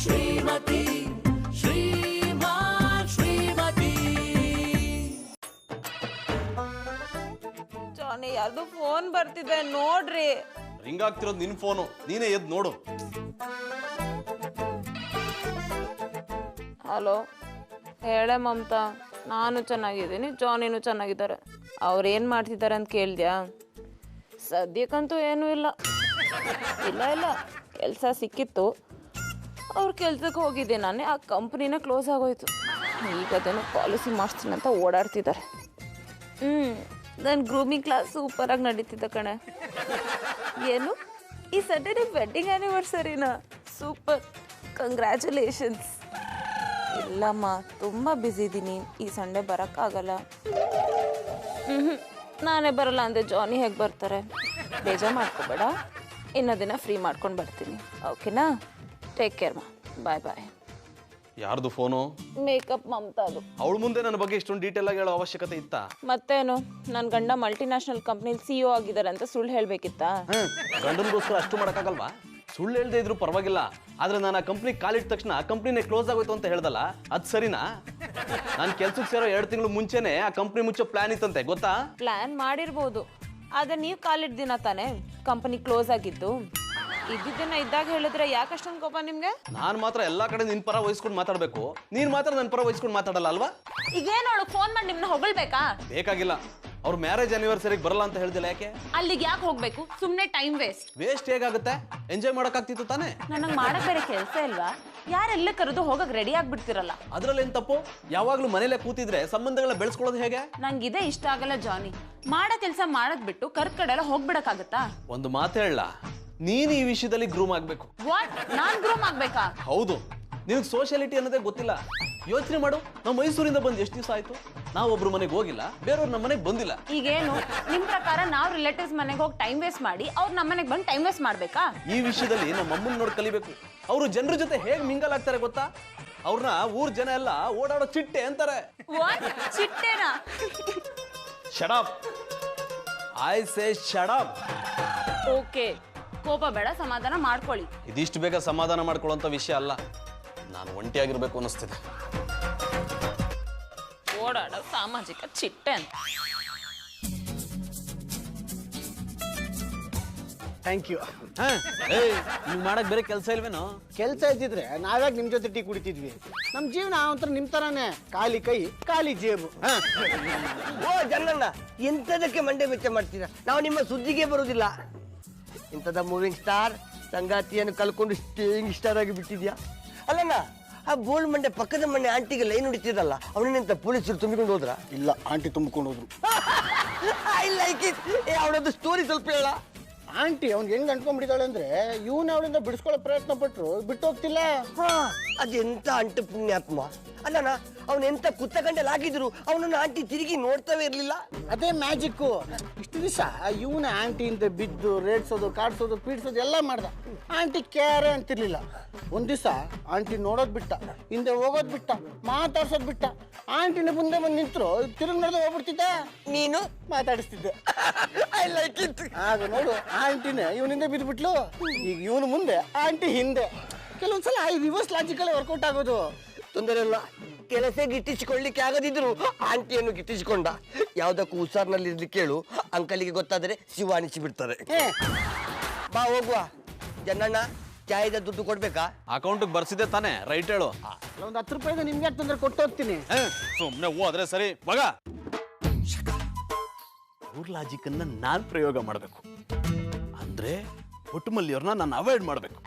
ಶ್ರೀಮತಿ ಶ್ರೀಮತಿ. ಜಾನಿ ಯಾರ್ದು ಫೋನ್ ಬರ್ತಿದೆ ನೋಡ್ರಿ. ರಿಂಗ್ ಆಗ್ತಿರೋದು ನಿನ್ ಫೋನು, ನೀನೇ ಎದ್ದು ನೋಡು. ಹಲೋ, ಹೇಳೆ ಮಮತಾ. ನಾನು ಚೆನ್ನಾಗಿದ್ದೀನಿ, ಜಾನಿನೂ ಚೆನ್ನಾಗಿದ್ದಾರೆ. ಅವ್ರೇನು ಮಾಡ್ತಿದ್ದಾರೆ ಅಂತ ಕೇಳಿದ್ಯಾ? ಸದ್ಯಕ್ಕಂತೂ ಏನೂ ಇಲ್ಲ. ಇಲ್ಲ ಕೆಲಸ ಸಿಕ್ಕಿತ್ತು, ಅವ್ರ ಕೆಲ್ಸಕ್ಕೆ ಹೋಗಿದ್ದೆ ನಾನೇ. ಆ ಕಂಪ್ನಿನ ಕ್ಲೋಸ್ ಆಗೋಯ್ತು. ಈಗ ಅದನ್ನು ಪಾಲಿಸಿ ಮಾಡಿಸ್ತೀನಿ ಅಂತ ಓಡಾಡ್ತಿದ್ದಾರೆ. ನನ್ನ ಗ್ರೂಮಿಂಗ್ ಕ್ಲಾಸ್ ಸೂಪರಾಗಿ ನಡೀತಿದ್ದ ಕಣೆ. ಏನು ಈ ಸಂಡೇ ವೆಡ್ಡಿಂಗ್ ಆ್ಯನಿವರ್ಸರಿನಾ? Super, congratulations. ಇಲ್ಲಮ್ಮ, ತುಂಬ ಬ್ಯುಸಿ ಇದ್ದೀನಿ, ಈ ಸಂಡೇ ಬರೋಕ್ಕಾಗಲ್ಲ. ನಾನೇ ಬರಲ್ಲ ಅಂದರೆ ಜಾನಿ ಹೇಗೆ ಬರ್ತಾರೆ? ಬೇಜಾರು ಮಾಡ್ಕೋಬೇಡ, ಇನ್ನೂ ದಿನ ಫ್ರೀ ಮಾಡ್ಕೊಂಡು ಬರ್ತೀನಿ. ಓಕೆನಾ? ಟೇಕ್ ಕೇರ್ ಮಾ. ಬಾಯ್ ಬಾಯ್. ಯಾರ್ದು ಫೋನು? ಮೇಕಪ್ ಮಮತಾ ಅದು. ಅವಳ ಮುಂದೆ ನನ್ನ ಬಗ್ಗೆ ಇಷ್ಟೊಂದು ಡೀಟೇಲ್ ಆಗಿ ಹೇಳೋ ಅವಶ್ಯಕತೆ ಇತ್ತಾ? ಮತ್ತೇನು, ನನ್ನ ಗಂಡ ಮಲ್ಟಿನ್ಯಾಷನಲ್ ಕಂಪ್ನಿಲಿ CEO ಆಗಿದ್ದಾರೆ ಅಂತ ಸುಳ್ಳು ಹೇಳಬೇಕಿತ್ತಾ? ಗಂಡನಿಗೋಸ್ಕರ ಅಷ್ಟು ಮಾಡೋಕ್ಕಾಗಲ್ವಾ? ಸುಳ್ಳು ಹೇಳ್ದೆ ಇದ್ರು ಪರವಾಗಿಲ್ಲ, ಆದ್ರೆ ನಾನು ಆ ಕಂಪ್ನಿ ಕಾಲಿಟ್ಟ ತಕ್ಷಣ ಆ ಕಂಪ್ನಿನೇ ಕ್ಲೋಸ್ ಆಗೋಯ್ತು ಅಂತ ಹೇಳ್ದಲ್ಲ, ಅದು ಸರಿನಾ? ನಾನು ಕೆಲ್ಸಕ್ಕೆ ಸೇರೋ 2 ತಿಂಗಳು ಮುಂಚೆನೆ ಆ ಕಂಪ್ನಿ ಮುಚ್ಚೋ ಪ್ಲಾನ್ ಇತ್ತಂತೆ, ಗೊತ್ತಾ? ಪ್ಲಾನ್ ಮಾಡಿರ್ಬೋದು, ಆದ್ರೆ ನೀವು ಕಾಲಿಟ್ಟ ದಿನ ತಾನೇ ಕಂಪನಿ ಕ್ಲೋಸ್ ಆಗಿದ್ದು. ಇದ್ದಿದ್ದನ್ನ ಇದ್ದಾಗ ಹೇಳಿದ್ರೆ ಯಾಕಷ್ಟೊಂದು ಕೋಪ ನಿಮ್ಗೆ? ನಾನು ಮಾತ್ರ ಎಲ್ಲಾ ಕಡೆ ನಿನ್ ಪರ ವಹಿಸ್ಕೊಂಡು ಮಾತಾಡ್ಬೇಕು, ನೀನ್ ಮಾತ್ರ ನನ್ನ ಪರ ವಹಿಸ್ಕೊಂಡು ಮಾತಾಡಲ್ಲ ಅಲ್ವಾ? ಈಗೇನೋಳು ಫೋನ್ ಮಾಡಿ ನಿಮ್ನ ಹೊಗಳ್ಬೇಕಾ? ಬೇಕಾಗಿಲ್ಲ. ಅವ್ರ ಮ್ಯಾರೇಜ್ ಆನಿವರ್ಸರಿಗೆ ಬರಲ್ಲ ಅಂತ ಹೇಳ್ದಿಲ್ಲ, ಯಾಕೆ? ಅಲ್ಲಿಗೆ ಯಾಕೆ ಹೋಗ್ಬೇಕು? ಸುಮ್ನೆ ಟೈಮ್ ವೇಸ್ಟ್ ಹೇಗಾಗುತ್ತೆ? ಎಂಜಾಯ್ ಮಾಡಕ್ಕಾಗ್ತಿತ್ತು ತಾನೇ? ನನಗೆ ಮಾಡಕ್ ಬೇರೆ ಕೆಲಸ ಇಲ್ವಾ? ಯಾರೆಲ್ಲ ಕರೆದು ಹೋಗಕ್ ರೆಡಿ ಆಗ್ಬಿಡ್ತಿರಲ್ಲ. ಅದ್ರಲ್ಲಿ ಏನ್ ತಪ್ಪು? ಯಾವಾಗ್ಲೂ ಮನೇಲೆ ಕೂತಿದ್ರೆ ಸಂಬಂಧಗಳನ್ನ ಬೆಳೆಸ್ಕೊಳ್ಳೋದು ಹೇಗೆ? ನಂಗಿದೆ ಇಷ್ಟ ಆಗಲ್ಲ ಜಾನಿ. ಮಾಡೋ ಕೆಲಸ ಮಾಡೋದ್ ಬಿಟ್ಟು ಕರ್ದ್ ಕಡೆ ಎಲ್ಲ ಹೋಗ್ಬಿಡಕ್ಕಾಗತ್ತಾ? ಒಂದು ಮಾತು ಹೇಳ, ನೀನು ಈ ವಿಷಯದಲ್ಲಿ ಗ್ರೂಮ್ ಆಗ್ಬೇಕು. ವಾಟ್? ನಾನ್ ಗ್ರೂಮ್ ಆಗ್ಬೇಕಾ? ಹೌದು. ನಿನಗೆ ಸೋಷಿಯಾಲಿಟಿ ಅನ್ನೋದೇ ಗೊತ್ತಿಲ್ಲ. ಯೋಚನೆ ಮಾಡು, ನಾವು ಮೈಸೂರಿಂದ ಬಂದು ಎಷ್ಟು ದಿವಸ ಆಯ್ತು? ನಾವು ಒಬ್ರು ಮನೆಗೆ ಹೋಗಿಲ್ಲ, ಬೇರೆಯವ್ರು ನಮ್ಮ ಮನೆಗೆ ಬಂದಿಲ್ಲ. ಈಗೇನು ನಿಮ್ ಪ್ರಕಾರ ನಾವು ರಿಲೇಟಿವ್ಸ್ ಮನೆಗೆ ಹೋಗಿ ಟೈಮ್ ವೇಸ್ಟ್ ಮಾಡಿ ಅವ್ರು ನಮ್ಮ ಮನೆಗೆ ಬಂದು ಟೈಮ್ ವೇಸ್ಟ್ ಮಾಡ್ಬೇಕಾ? ಈ ವಿಷಯದಲ್ಲಿ ನಮ್ಮ ಅಮ್ಮನ ನೋಡಿ ಕಲಿಬೇಕು. ಅವರು ಜನರ ಜೊತೆ ಹೇಗೆ ಮಿಂಗಲ್ ಆಗ್ತಾರೆ ಗೊತ್ತಾ? ಅವ್ರನ್ನ ಊರ್ ಜನ ಎಲ್ಲ ಓಡಾಡೋ ಚಿಟ್ಟೆ ಅಂತಾರೆ. ಚಿಟ್ಟೆನಾ? Shut up. I say shut up. Okay, ಕೋಪ ಬೇಡ, ಸಮಾಧಾನ ಮಾಡ್ಕೊಳ್ಳಿ. ಇದಿಷ್ಟು ಬೇಗ ಸಮಾಧಾನ ಮಾಡ್ಕೊಳ್ಳೋಂಥ ವಿಷಯ ಅಲ್ಲ. ನಾನು ಒಂಟಿಯಾಗಿರ್ಬೇಕು ಅನ್ನಿಸ್ತಿದೆ. ಓಡಾಡೋ ಸಾಮಾಜಿಕ ಚಿಟ್ಟೆ ಅಂತ. Thank you. ನೀವು ಮಾಡಕ್ ಬೇರೆ ಕೆಲಸ ಇಲ್ವೇನೋ? ಕೆಲಸ ಇದ್ದಿದ್ರೆ ನಾವ್ಯಾಕೆ ನಿಮ್ ಜೊತೆ ಟೀ ಕುಡಿತಿದ್ವಿ? ನಮ್ ಜೀವನ ಒಂಥರ ನಿಮ್ ತರಾನೇ, ಖಾಲಿ ಕೈ ಖಾಲಿ ಜೇಬು. ಓ ಜನ್ನಣ್ಣ, ಎಂಥದಕ್ಕೆ ಮಂಡೆ ಬೆಚ್ಚ ಮಾಡ್ತೀರಾ? ನಾವು ನಿಮ್ಮ ಸುದ್ದಿಗೆ ಬರುವುದಿಲ್ಲ. ಇಂಥದ ಮೂವಿಂಗ್ ಸ್ಟಾರ್ ಸಂಗಾತಿಯನ್ನು ಕಳ್ಕೊಂಡು ಸ್ಟೇಯಿಂಗ್ ಸ್ಟಾರ್ ಆಗಿ ಬಿಟ್ಟಿದ್ಯಾ? ಅಲ್ಲಣ್ಣ, ಆ ಬೋಲ್ಡ್ ಮಂಡೆ ಪಕ್ಕದ ಮನೆ ಆಂಟಿಗೆ ಲೈನ್ ಹೊಡಿತಿರಲ್ಲ, ಅವನನ್ನೆಂತ ಪೊಲೀಸರು ತುಂಬಿಕೊಂಡು ಹೋದ್ರ? ಇಲ್ಲ, ಆಂಟಿ ತುಂಬಿಕೊಂಡು ಹೋದ್ರು. I like it. ಅವನದ್ದು ಸ್ಟೋರಿ ಸ್ವಲ್ಪ ಹೇಳ. ಆಂಟಿ ಅವ್ನಿಗೆ ಹೆಂಗ್ ಅಂಟ್ಕೊಂಡ್ಬಿಟ್ಟಿದ್ದಾಳೆ ಅಂದ್ರೆ, ಇವನ್ ಅವಳಿಂದ ಬಿಡಿಸ್ಕೊಳ್ಳೋ ಪ್ರಯತ್ನ ಪಟ್ರು ಬಿಟ್ಟು ಹೋಗ್ತಿಲ್ಲ. ಅದೆಂತ ಅಂಟು ಪುಣ್ಯಾತ್ಮ. ಅಲ್ಲಣ್ಣ, ಅವನೆಂತ ಕುತ್ತಗಂಡಲಾಗಿದ್ರು ಅವನನ್ನು ಆಂಟಿ ತಿರುಗಿ ನೋಡ್ತಾವೆ ಇರ್ಲಿಲ್ಲ. ಅದೇ ಮ್ಯಾಜಿಕ್ಕು. ಇಷ್ಟು ದಿವಸ ಇವನ ಆಂಟಿಯಿಂದ ಬಿದ್ದು ರೇಡ್ಸೋದು, ಕಾಡ್ಸೋದು, ಪೀಡ್ಸೋದು ಎಲ್ಲ ಮಾಡ್ದ. ಆಂಟಿ ಕೇರೆ ಅಂತಿರ್ಲಿಲ್ಲ. ಒಂದ್ ದಿವಸ ಆಂಟಿ ನೋಡೋದ್ ಬಿಟ್ಟ, ಹಿಂದೆ ಹೋಗೋದ್ ಬಿಟ್ಟ, ಮಾತಾಡ್ಸೋದ್ ಬಿಟ್ಟ. ಆಂಟಿನ ಮುಂದೆ ಬಂದು ನಿಂತ್ರು ತಿರುಗಿ ನೋಡ್ದೆ ಹೋಗ್ಬಿಡ್ತಿದ್ದ, ನೀನು ಮಾತಾಡಿಸ್ತಿದ್ದೆ. I like it. ಆಗ ನೋಡು, ಆಂಟಿನೇ ಇವನಿಂದ ಬಿದ್ದುಬಿಟ್ಲು. ಈಗ ಇವನು ಮುಂದೆ, ಆಂಟಿ ಹಿಂದೆ. ಕೆಲವೊಂದ್ಸಲ ಈ ರಿವರ್ಸ್ ಲಾಜಿಕಲ್ಲೇ ವರ್ಕೌಟ್ ಆಗೋದು. ತೊಂದರೆ ಇಲ್ಲ. ಕೆಲಸ ಗಿಟ್ಟಿಸಿಕೊಳ್ಳಿಕ್ಕೆ ಆಗದಿದ್ರು ಆಂಟಿಯನ್ನು ಗಿಟ್ಟಿಸಿಕೊಂಡ. ಯಾವ್ದಕ್ಕೂ ಹುಷಾರ್ನಲ್ಲಿ ಇರ್ಲಿಕ್ಕೆ ಹೇಳು, ಅಂಕಲಿಗೆ ಗೊತ್ತಾದರೆ ಶಿವಾಣಿಸಿ ಬಿಡ್ತಾರೆ. ಬಾ ಹೋಗುವ. ಜನ್ನಣ್ಣ, ಚಾಯದ ದುಡ್ಡು ಕೊಡ್ಬೇಕಾ? ಅಕೌಂಟಿಗೆ ಬರ್ಸಿದೆ ತಾನೇ? ರೈಟ್ ಹೇಳು. ಒಂದು 10 ರೂಪಾಯಿಗೆ ನಿಮ್ಗೆ ಯಾಕೆ ತೊಂದರೆ ಕೊಟ್ಟು ಹೋಗ್ತೀನಿ. ಸುಮ್ಮನೆ ಹೋದ್ರೆ ಸರಿ ಮಗ. ಅವ್ರ ಲಾಜಿಕ್ ಅನ್ನ ನಾನ್ ಪ್ರಯೋಗ ಮಾಡಬೇಕು ಅಂದ್ರೆ ಒಟ್ಟುಮಲ್ಲಿಯವ್ರನ್ನ ನಾನು ಅವಾಯ್ಡ್ ಮಾಡಬೇಕು.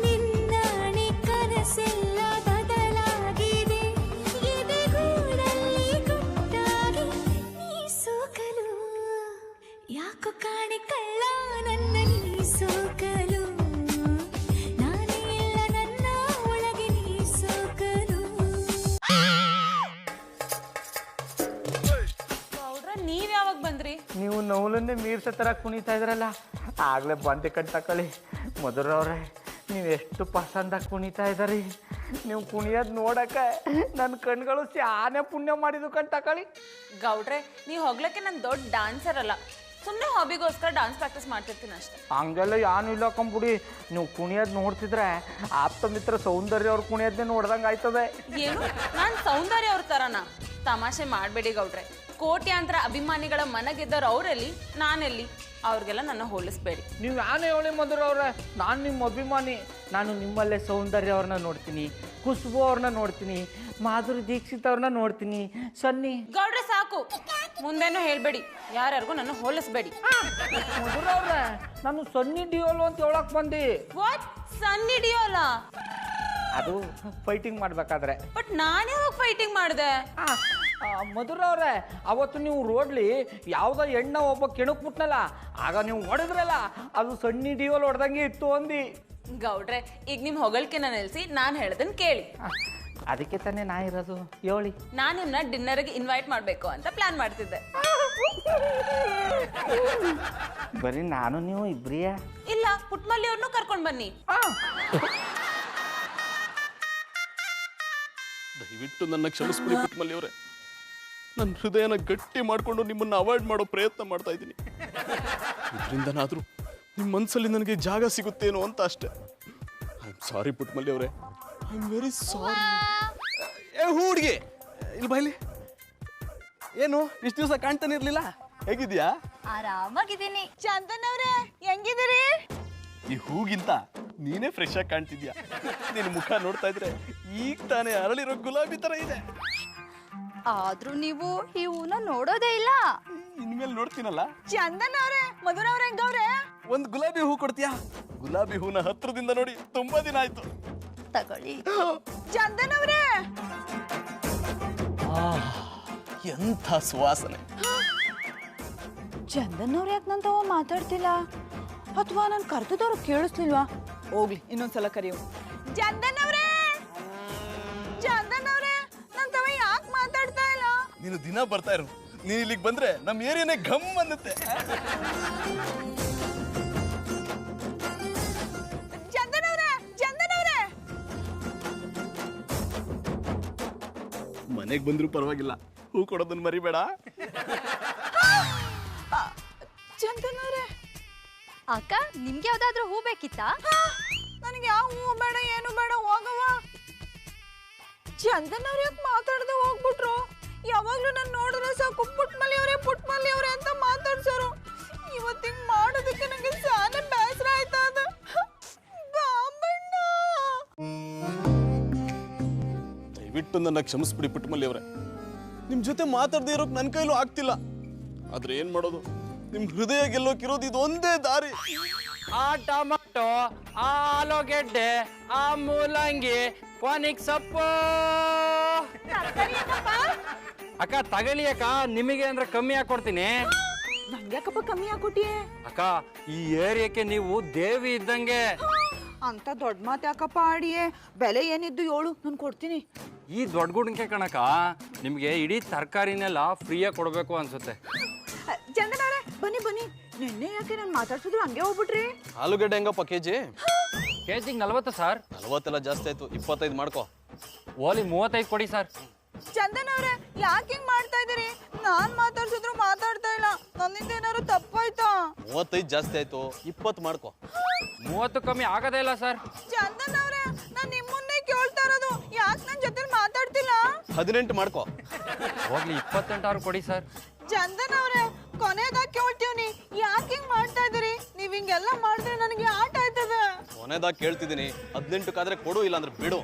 ನಿನ್ನಾಣೆ ಕನಸೆಲ್ಲ ಅವಳನ್ನೇ ಮೀರ್ಸೋ ಥರ ಕುಣಿತಾ ಇದ್ರಲ್ಲ, ಆಗಲೇ ಬಂದೆ ಕಣ್ ತಕೊಳ್ಳಿ. ಮಧುರವ್ರೆ, ನೀವು ಎಷ್ಟು ಪಸಂದಾಗಿ ಕುಣಿತಾ ಇದ್ದಾರಿ. ನೀವು ಕುಣಿಯೋದು ನೋಡಕ್ಕೆ ನನ್ನ ಕಣ್ಗಳು ಸ್ಯಾನೆ ಪುಣ್ಯ ಮಾಡಿದ್ದು ಕಣ್ ತಕೊಳ್ಳಿ. ಗೌಡ್ರೆ, ನೀವು ಹೊಗ್ಲಕ್ಕೆ ನಾನು ದೊಡ್ಡ ಡಾನ್ಸರ್ ಅಲ್ಲ, ಸುಮ್ಮನೆ ಹಾಬಿಗೋಸ್ಕರ ಡಾನ್ಸ್ ಪ್ರಾಕ್ಟೀಸ್ ಮಾಡ್ತಿರ್ತೀನಿ ಅಷ್ಟೇ. ಹಂಗೆಲ್ಲ ಏನು ಇಲ್ಲ ಕಂಬಿಡಿ. ನೀವು ಕುಣಿಯೋದು ನೋಡ್ತಿದ್ರೆ ಆಪ್ತ ಮಿತ್ರ ಸೌಂದರ್ಯ ಅವ್ರು ಕುಣಿಯೋದನ್ನೇ ನೋಡ್ದಂಗೆ ಆಯ್ತದೆ. ಏನು, ನಾನು ಸೌಂದರ್ಯ ಅವ್ರ ಥರನಾ? ತಮಾಷೆ ಮಾಡಬೇಡಿ ಗೌಡ್ರೆ. ಕೋಟ್ಯಾಂತರ ಅಭಿಮಾನಿಗಳ ಮನಗೆದ್ದವ್ರು ಅವರೆಲ್ಲಿ, ನಾನೆಲ್ಲಿ? ಅವ್ರಿಗೆಲ್ಲ ನನ್ನ ಹೋಲಿಸ್ಬೇಡಿ. ನೀವು ಯಾನೇ ಹೇಳಿ ಮಧುರವ್ರೆ, ನಾನು ನಿಮ್ಮ ಅಭಿಮಾನಿ. ನಾನು ನಿಮ್ಮಲ್ಲೇ ಸೌಂದರ್ಯ ಅವ್ರನ್ನ ನೋಡ್ತೀನಿ, ಖುಷ್ಬು ಅವ್ರನ್ನ ನೋಡ್ತೀನಿ, ಮಾಧುರಿ ದೀಕ್ಷಿತ್ ಅವ್ರನ್ನ ನೋಡ್ತೀನಿ, ಸನ್ನಿ. ಗೌಡ್ರೆ ಸಾಕು, ಮುಂದೇನು ಹೇಳ್ಬೇಡಿ, ಯಾರ್ಯಾರಿಗೂ ನನ್ನ ಹೋಲಿಸ್ಬೇಡಿ. ಮಧುರವ್ರೆ, ನಾನು ಸನ್ನಿ ಡಿಯೋಲು ಅಂತ ಹೇಳಕ್ ಬಂದಿ. ವಾಟ್, ಸನ್ನಿ ಡಿಯೋಲ? ಅದು ಫೈಟಿಂಗ್ ಮಾಡ್ಬೇಕಾದ್ರೆ. ಬಟ್ ನಾನೇ ಹೋಗಿ ಫೈಟಿಂಗ್ ಮಾಡಿದೆ. ಮಧುರವ್ರೆ, ಅವತ್ತು ನೀವು ರೋಡ್ಲಿ ಯಾವುದೋ ಎಣ್ಣ ಒಬ್ಬ ಕೆಣಕ್ಬಿಟ್ನಲ್ಲ, ಆಗ ನೀವು ಹೊಡೆದ್ರಲ್ಲ, ಅದು ಸನ್ನಿ ಡಿಯೋಲ್ ಹೊಡೆದಂಗೆ ಇತ್ತು ಅಂದಿ. ಗೌಡ್ರೆ, ಈಗ ನಿಮ್ಮ ಹೊಗಳಿಕೆನ ನಿಲ್ಲಿಸಿ ನಾನು ಹೇಳ್ದನ್ ಕೇಳಿ. ಅದಕ್ಕೆ ತಾನೇ ನಾ ಇರೋದು, ಹೇಳಿ. ನಾನು ನಿಮ್ಮನ್ನ ಡಿನ್ನರ್ಗೆ ಇನ್ವೈಟ್ ಮಾಡಬೇಕು ಅಂತ ಪ್ಲಾನ್ ಮಾಡ್ತಿದ್ದೆ. ಬರೀ ನಾನು ನೀವು ಇಬ್ರಿಯಾ? ಇಲ್ಲ, ಪುಟ್ಮಲ್ಲಿ ಅವ್ರನ್ನೂ ಕರ್ಕೊಂಡು ಬನ್ನಿ. ದಯವಿಟ್ಟು ನನ್ನ ಕ್ಷಮಿಸ್ಬಿಡಿ ಪುಟ್ಮಲ್ಲಿ ಅವರೇ. ನನ್ನ ಹೃದಯನ ಗಟ್ಟಿ ಮಾಡಿಕೊಂಡು ನಿಮ್ಮನ್ನು ಅವಾಯ್ಡ್ ಮಾಡೋ ಪ್ರಯತ್ನ ಮಾಡ್ತಾ ಇದ್ದೀನಿ. ಇದರಿಂದನಾದರೂ ನಿಮ್ಮ ಮನಸ್ಸಲ್ಲಿ ನನಗೆ ಜಾಗ ಸಿಗುತ್ತೇನೋ ಅಂತ ಅಷ್ಟೇ. ಐ ಆಮ್ ಸಾರಿ ಪುಟ್ಮಲ್ಲಿ ಅವರೇ, ಐ ಆಮ್ ವೆರಿ ಸಾರಿ. ಏ ಹುಡುಗಿ, ಇಲ್ಲಿ ಬೈಲಿ. ಏನು ಇಷ್ಟು ದಿವಸ ಕಾಣ್ತಾನೆ ಇರ್ಲಿಲ್ಲ, ಹೇಗಿದ್ಯಾ? ಆರಾಮಾಗಿದ್ದೀನಿ. ಚಂದನ್ ಅವ್ರೆ, ಹೆಂಗಿದ್ದೀರಿ? ಈ ಹೂಗಿಂತ ನೀನೇ ಫ್ರೆಶ್ ಆಗಿ ಕಾಣ್ತಿದ್ಯಾ. ನಿನ್ನ ಮುಖ ನೋಡ್ತಾ ಇದ್ರೆ ಈಗ ತಾನೇ ಅರಳಿರೋ ಗುಲಾಬಿ ತರ ಇದೆ. ಆದ್ರೂ ನೀವು ಈ ಹೂನ ನೋಡೋದೇ ಇಲ್ಲ. ಇನ್ಮೇಲೆ ನೋಡ್ತೀನಲ್ಲ. ಚಂದನ್ ಅವ್ರೆ, ಮಧುರ ಅವ್ರೆ, ಹೆಂಗವ್ರೆ? ಒಂದ್ ಗುಲಾಬಿ ಹೂ ಕೊಡ್ತೀಯಾ? ಗುಲಾಬಿ ಹೂನ ಹತ್ರದಿಂದ ನೋಡಿ ತುಂಬಾ ದಿನ ಆಯ್ತು. ತಗೊಳ್ಳಿ. ಚಂದನ್ ಅವ್ರೆ, ಎಂಥ ಸುವಾಸನೆ. ಚಂದನ್ ಅವ್ರೆ ಯಾಕೆ ನನ್ನ ತವ ಮಾತಾಡ್ತಿಲ್ಲ? ಅಥವಾ ನಾನು ಕರ್ತದವ್ರು ಕೇಳಿಸ್ಲಿಲ್ವಾ? ಹೋಗ್ಲಿ, ಇನ್ನೊಂದ್ಸಲ ಕರಿಯೋ. ಚಂದನ್ ಅವ್ರೆ, ಚಂದನ್ ಅವ್ರೆ, ನನ್ನ ತವ ಯಾಕೆ ಮಾತಾಡ್ತಾ ಇಲ್ಲ? ನೀನು ದಿನ ಬರ್ತಾ ಇರು. ನೀನ್ ಇಲ್ಲಿಗೆ ಬಂದ್ರೆ ನಮ್ ಏರಿಯಾನೇ ಘಮ್ ಅನ್ನುತ್ತೆ. ಚಂದನ್ ಅವ್ರೆ, ಚಂದನ್ ಅವ್ರೆ, ಮನೆಗ್ ಬಂದ್ರು ಪರವಾಗಿಲ್ಲ, ಹೂ ಕೊಡೋದನ್ನ ಮರಿಬೇಡ. ಚಂದನ್ ಅವ್ರೆ. ಅಕ್ಕ, ನಿಮ್ಗೆ ಯಾವ್ದಾದ್ರು ಹೂ ಬೇಕಿತ್ತಾ? ನನಗೆ ಯಾವ ಹೂ ಬೇಡ, ಏನು ಬೇಡ, ಹೋಗವ. ಚಂದನ್ ಅವ್ರ ಯಾಕೆ ಮಾತಾಡದೆ ಹೋಗ್ಬಿಟ್ರು? ಯಾವಾಗ್ಲೂ ನಾನು ನೋಡಿದ್ರೆ ಸಾಕು ಪುಟ್ಮಲ್ಲಿ ಅವ್ರೆ ಅಂತ ಮಾತಾಡ್ಸೋರು. ಇವತ್ತಿಂಗ್ ಮಾಡೋದಕ್ಕೆ ನಂಗೆ ಸಾನೆ ಬೇಸರ ಆಯ್ತಾ. ಅದು ಬಾಂಬಣ್ಣ, ದಯವಿಟ್ಟು ನನ್ನ ಕ್ಷಮಿಸ್ಬಿಡಿ ಪುಟ್ಮಲ್ಲಿ ಅವರೇ. ನಿಮ್ ಜೊತೆ ಮಾತಾಡದೇ ಇರೋಕ್ ನನ್ನ ಕೈಲೂ ಆಗ್ತಿಲ್ಲ. ಆದ್ರೆ ಏನ್ ಮಾಡೋದು, ನಿಮ್ ಹೃದಯ ಗೆಲ್ಲೋಕಿರೋದು ಇದೊಂದೇ ದಾರಿ. ಆ ಟೊಮಾಟೊ, ಆ ಆಲೂಗೆಡ್ಡೆ, ಆ ಮೂಲಂಗಿ, ಕೊನಿಕ್ ಸೊಪ್ಪು. ಅಕ್ಕ ತಗೊಳ್ಳಿ ಅಕ್ಕ, ನಿಮಗೆ ಅಂದ್ರೆ ಕಮ್ಮಿ ಹಾಕೊಡ್ತೀನಿ. ನಂಗೆ ಯಾಕಪ್ಪ ಕಮ್ಮಿ ಹಾಕೊಟ್ಟಿಯೇ? ಅಕ್ಕ, ಈ ಏರಿಯಾಕ್ಕೆ ನೀವು ದೇವಿ ಇದ್ದಂಗೆ. ಅಂತ ದೊಡ್ಡ ಮಾತು ಯಾಕಪ್ಪ ಆಡಿಯೇ? ಬೆಲೆ ಏನಿದ್ದು ಹೇಳು, ನಾನು ಕೊಡ್ತೀನಿ. ಈ ದೊಡ್ಡ ಗುಡ್ಕೆ ಕಣಕ್ಕ, ನಿಮ್ಗೆ ಇಡೀ ತರಕಾರಿನೆಲ್ಲ ಫ್ರೀಯಾಗಿ ಕೊಡ್ಬೇಕು ಅನ್ಸುತ್ತೆ. ಚಂದನ್ ಅವ್ರೆ, ಬನ್ನಿ ಬನ್ನಿ. ನಿನ್ನೆ ಯಾಕೆ ನಾನು ಮಾತಾಡ್ಸಿದ್ರು ಹಂಗೆ ಹೋಗ್ಬಿಟ್ರಿ? ಆಲೂಗಡ್ಡೆ ಹೆಂಗಪ್ಪ ಕೆಜಿ? ಕೆಜಿಗೆ 40 ಸರ್. 40 ಎಲ್ಲ ಜಾಸ್ತಿ ಆಯ್ತು, 25 ಮಾಡ್ಕೋ. ಓಲಿ 35 ಕೊಡಿ ಸರ್. ಚಂದನ್ ಅವ್ರೆ, ಯಾಕೆ ಹಿಂಗ್ ಮಾಡ್ತಾ ಇದೀರಿ? ನಾನ್ ಮಾತಾಡ್ಸಿದ್ರು ಮಾತಾಡ್ತಾ ಇಲ್ಲ. ನನ್ನಿಂದ ಏನಾದ್ರು ತಪ್ಪಾಯ್ತಾ? 35 ಜಾಸ್ತಿ ಆಯ್ತು, 20 ಮಾಡ್ಕೋ. 30 ಕಮ್ಮಿ ಆಗೋದೇ ಇಲ್ಲ ಸರ್. ಚಂದನ್ ಅವ್ರೆ, ನಾನ್ ನಿಮ್ಮನ್ನೇ ಕೇಳ್ತಾ ಇರೋದು, ಯಾಕೆ ನನ್ ಜೊತೆ ಮಾತಾಡ್ತಿಲ್ಲ? 18 ಮಾಡ್ಕೋ. ಹೋಗ್ಲಿ 28 ಕೊಡಿ ಸರ್. ಚಂದನ್ ಅವ್ರೆ, ಕೊನೆದಾಗಿ ಕೇಳ್ತೀವ್ನಿ, ಯಾಕೆ ಹಿಂಗ್ ಮಾಡ್ತಾ ಇದೀರಿ? ನೀವ್ ಹಿಂಗೆಲ್ಲ ಮಾಡಿದ್ರೆ ನನಗೆ ಆಟ ಆಯ್ತದೆ. ಕೊನೆದಾಗ ಕೇಳ್ತಿದ್ದೀನಿ, 18 ಕಾದ್ರೆ ಕೊಡು, ಇಲ್ಲ ಅಂದ್ರೆ ಬಿಡು.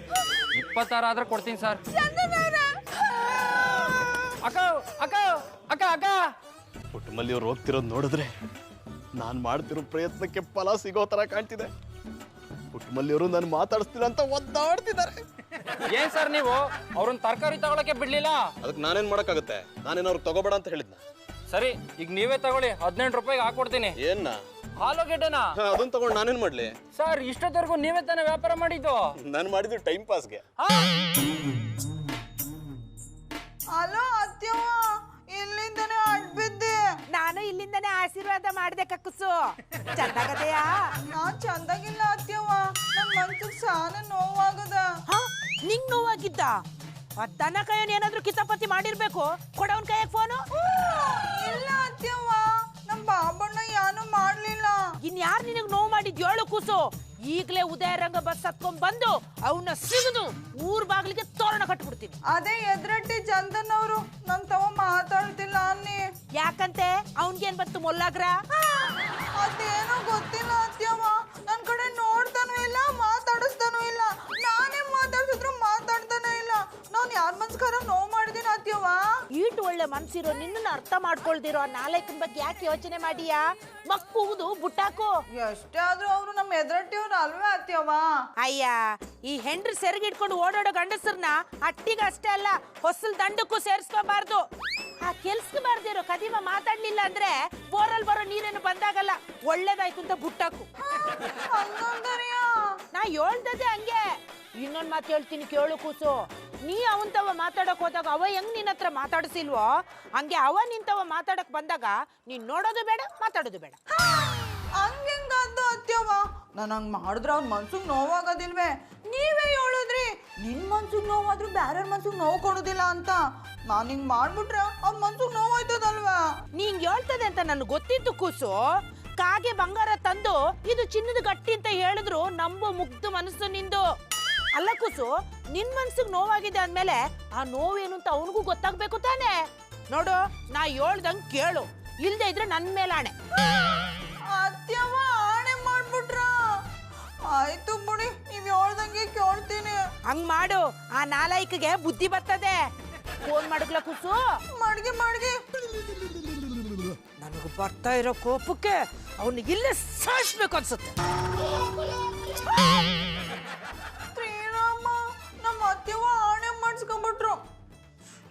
26 ಆದ್ರೆ ಕೊಡ್ತೀನಿ ಸರ್. ಚಂದನ್ ಅವ್ರೆ, ಅಕ್ಕ ಅಕ್ಕ ಅಕ್ಕ ಅಕ್ಕ, ಪುಟ್ಟಮಲ್ಲಿ ಅವ್ರು ಹೋಗ್ತಿರೋದು ನೋಡಿದ್ರೆ ನಾನು ಮಾಡ್ತಿರೋ ಪ್ರಯತ್ನಕ್ಕೆ ಫಲ ಸಿಗೋ ತರ ಕಾಣ್ತಿದೆ. ಪುಟ್ಟಮಲ್ಲಿ ಅವರು ನಾನು ಮಾತಾಡಿಸ್ತೀನಿ ಅಂತ ಒದ್ದಾಡ್ತಿದ್ದಾರೆ. ಏನ್ ಸರ್ ನೀವು ಅವ್ರನ್ನ ತರಕಾರಿ ತಗೊಳಕ್ಕೆ ಬಿಡ್ಲಿಲ್ಲ? ಅದಕ್ಕೆ ನಾನೇನ್ ಮಾಡಕ್ಕಾಗುತ್ತೆ? ನಾನೇನು ಅವ್ರಿಗೆ ತಗೋಬೇಡ ಅಂತ ಹೇಳಿದ್ನ? ಸರಿ, ಈಗ ನೀವೇ ತಗೊಳ್ಳಿ, 18 ರೂಪಾಯಿಗೆ ಹಾಕೊಡ್ತೀನಿ. ಏನ್ನ? ಆಲೂಗೆಡ್ಡೆನಾ? ಅದನ್ನ ತಗೊಂಡು ನಾನೇನ್ ಮಾಡ್ಲಿ ಸರ್? ಇಷ್ಟೊತ್ತವರೆಗೂ ನೀವೇ ತಾನೇ ವ್ಯಾಪಾರ ಮಾಡಿದ್ದು. ನಾನು ಮಾಡಿದ್ದು ಟೈಮ್ ಪಾಸ್ಗೆ. ಅಲೋ ಅತ್ಯವ್ವ, ಇಲ್ಲಿಂದನೇ ಅಡ್ಬಿದ್ದೆ. ನಾನು ಇಲ್ಲಿ ಮೇಲಿಂದನೇ ಆಶೀರ್ವಾದ ಮಾಡ್ದೆ ಕಕ್ಕುಸು. ಚೆನ್ನಾಗದೆಯಾ? ನಾನ್ ಚಂದಾಗಿಲ್ಲ ಅತ್ಯವ್ವ, ನನ್ ಮನ್ಸಿಗೆ ಸಾನ ನೋವಾಗದ. ನಿಂಗ್ ನೋವಾಗಿದ್ದ? ದನ ಕೈಯನ್ನು ಏನಾದ್ರೂ ಕಿತಾಪತಿ ಮಾಡಿರ್ಬೇಕು. ಕೊಡವನ್ ಕೈಯಾಗ ಫೋನು. ಇಲ್ಲ ಅತ್ಯವ್ವ, ನಮ್ ಬಾಬಣ್ಣ ಯಾನು ಮಾಡ್ಲಿಲ್ಲ. ಇನ್ ಯಾರು ನಿನಗ್ ನೋವು ಮಾಡಿದ್ ಹೇಳು ಕೂಸು. ಈಗಲೇ ಉದಯರಂಗ ಬಸ್ ಹತ್ಕೊಂಡ್ ಬಂದು ಅವನ್ನ ಸಿಗದು ಊರ್ ಬಾಗಿಲಿಗೆ ತೋರಣ ಕಟ್ಬಿಡ್ತೀನಿ. ಅದೇ ಎದ್ರಟ್ಟಿ ಚಂದನ್ ಅವರು ನನ್ ತವ ಮಾತಾಡ್ತಿಲ್ಲ ಅನ್ನಿ. ಯಾಕಂತೆ ಅವನ್ಗೇನ್ ಬಂತು ಮೊಲ್ಲಾಗ್ರ? ಅದೇನೋ ಗೊತ್ತಿಲ್ಲ ಅತ್ಯವ್ವ, ನನ್ ಕಡೆ ನೋಡ್ತಾನೂ ಇಲ್ಲ, ಮಾತಾಡಿಸ್ತಾನೂ ಇಲ್ಲ. ನಾನೇ ಮಾತಾಡ್ಸಿದ್ರು ಮಾತಾಡ್ತಾನೆ ಇಲ್ಲ. ನಾನ್ ಯಾರ್ ಮನ್ಸ್ಕಾರ ನೋವು ಮಾಡಿದೀನಿ ಅತ್ಯವ್ವ. ಈಟ್ ಒಳ್ಳೆ ಮನ್ಸಿರೋ ನಿನ್ನ ಅರ್ಥ ಮಾಡ್ಕೊಳ್ದಿರೋ ಆ ನಾಲ್ಕನ ಬಗ್ಗೆ ಯಾಕೆ ಯೋಚನೆ ಮಾಡಿಯಾ? ಮಕ್ಕುವುದು ಬುಟ್ಟಾಕು. ಎಷ್ಟೇ ಆದ್ರೂ ಅವ್ರು ನಮ್ ಎದ್ರಟ್ಟಿಯವ್ರು ಅಲ್ವೇ ಅತ್ಯವ್ವ. ಅಯ್ಯ, ಈ ಹೆಂಡ್ರು ಸೆರಗಿಟ್ಕೊಂಡು ಓಡಾಡೋ ಗಂಡಸರ್ನ ಅಟ್ಟಿಗೆ ಅಷ್ಟೇ ಅಲ್ಲ ಹೊಸಲ್ ದಂಡಕ್ಕೂ ಸೇರಿಸ್ಕೋಬಾರ್ದು. ಆ ಕೆಲ್ಸಕ್ಕೆ ಬಾರ್ದಿರೋ ಕದಿಮ ಮಾತಾಡ್ಲಿಲ್ಲ ಅಂದ್ರೆ ಬೋರಲ್ಲಿ ಬರೋ ನೀರೇನು ಬಂದಾಗಲ್ಲ. ಒಳ್ಳೇದಾಯ್ತು ಅಂತ ಬುಟ್ಟಾಕು. ನಾ ಹೇಳ್ದದೆ ಹಂಗೆ. ಇನ್ನೊಂದ್ ಮಾತು ಹೇಳ್ತೀನಿ ಕೇಳು ಕೂಸು. ನೀ ಅವಂತವ ಮಾತಾಡಕ್ ಹೋದಾಗ ಅವ ಹೆಂಗ್ ನಿನ್ನ ಹತ್ರ ಮಾತಾಡಿಸಿಲ್ವೋ ಹಂಗೆ ಅವ ನಿಂತವ ಮಾತಾಡಕ್ ಬಂದಾಗ ನೀನ್ ನೋಡೋದು ಬೇಡ, ಮಾತಾಡೋದು ಬೇಡ. ಹಂಗೆಂಗಾದ್ದು ಅತ್ಯವ್ವ? ನಾನು ಹಂಗ್ ಮಾಡಿದ್ರೆ ಅವ್ನ ಮನ್ಸಿಗೆ ನೋವಾಗೋದಿಲ್ವೇ? ನೀವೇ ಹೇಳಿದ್ರಿ ನಿನ್ ಮನ್ಸಿಗೆ ನೋವಾದ್ರೂ ಬ್ಯಾರ್ಯಾರ ಮನ್ಸಿಗೆ ನೋವು ಕೊಡೋದಿಲ್ಲ ಅಂತ. ನಾನು ಹಿಂಗ್ ಮಾಡ್ಬಿಟ್ರೆ ಅವ್ನ ಮನ್ಸಿಗೆ ನೋವಾಯ್ತದಲ್ವಾ? ನೀಂಗ್ ಹೇಳ್ತದೆ ಅಂತ ನನ್ಗೆ ಗೊತ್ತಿತ್ತು ಕೂಸು. ಕಾಗೆ ಬಂಗಾರ ತಂದು ಇದು ಚಿನ್ನದ ಗಟ್ಟಿ ಅಂತ ಹೇಳಿದ್ರು ನಂಬೋ ಮುಗ್ಧ ಮನಸ್ಸು ನಿಂದು. ಅಲ್ಲ ಕೂಸು, ನಿನ್ ಮನ್ಸಿಗೆ ನೋವಾಗಿದೆ ಅಂದ್ಮೇಲೆ ಆ ನೋವೇನು ಅಂತ ಅವನಿಗೂ ಗೊತ್ತಾಗ್ಬೇಕು ತಾನೆ. ನೋಡು, ನಾ ಹೇಳ್ದಂಗ್ ಕೇಳು, ಇಲ್ದೇ ಇದ್ರೆ ನನ್ ಮೇಲೆ ಆಣೆ. ಅತ್ಯವ್ವ ಆಣೆ ಮಾಡ್ಬಿಟ್ರ? ಆಯ್ತು ಬಿಡಿ, ನೀವ್ ಹೇಳ್ದಂಗೆ ಕೇಳ್ತೀನಿ. ಹಂಗ್ ಮಾಡು, ಆ ನಾಲಾಯ್ಕಿಗೆ ಬುದ್ಧಿ ಬರ್ತದೆ. ಫೋನ್ ಮಾಡಿದ್ಲ ಕೂಸು? ಮಾಡ್ಗೆ ನನಗೆ ಬರ್ತಾ ಇರೋ ಕೋಪಕ್ಕೆ ಅವನು ಇಲ್ಲೇ ಸಾಯಿಸ್ಬೇಕು ಅನ್ಸುತ್ತೆ. ಶ್ರೀರಾಮ, ನಮ್ಮ ಅತ್ಯವ್ವ ಆಣೆ ಮಾಡಿಸ್ಕೊಂಡ್ಬಿಟ್ರು.